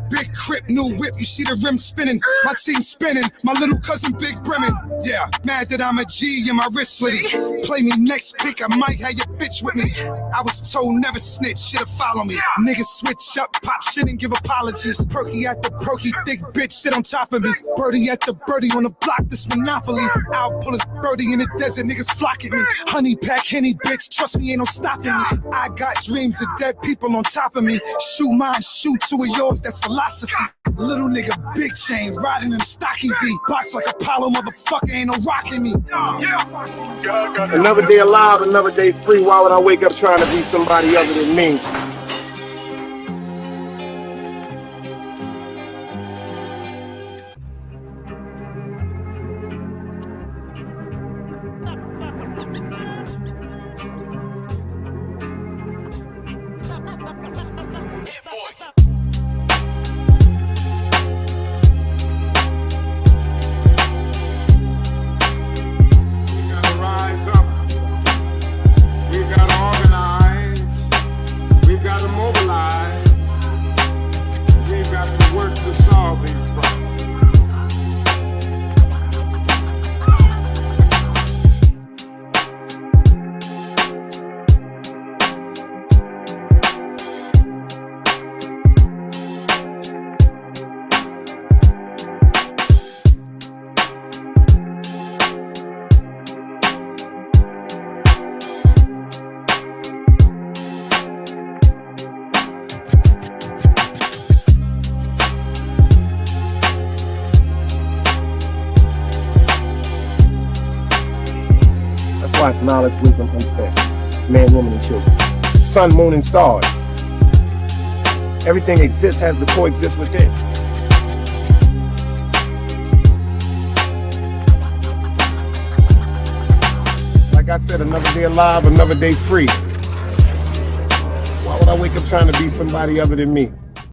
Big crip, new whip, you see the rim spinning. My team spinning, my little cousin Big Bremen. Yeah, mad that I'm a G and my wrist slitty. Play me next pick, I might have your bitch with me. I was told never snitch, should've follow me. Niggas switch up, pop shit and give apologies. Perky at the perky, thick bitch sit on top of me. Birdie at the birdie on the block, this monopoly. I'll pull his birdie in the desert, niggas flock at me. Honey pack, Henny bitch, trust me, ain't no stopping me. I got dreams of dead people on top of me. Shoot mine, shoot 2 of yours, that's philosophy. Little nigga, big chain, riding in a stocky V. Box like Apollo, motherfucker, ain't no rocking me. Another day alive, another day free. Why would I wake up trying to be somebody other than me? It's knowledge, wisdom, understanding. Man, woman, and children. Sun, moon, and stars. Everything exists, has to coexist within. Like I said, another day alive, another day free. Why would I wake up trying to be somebody other than me?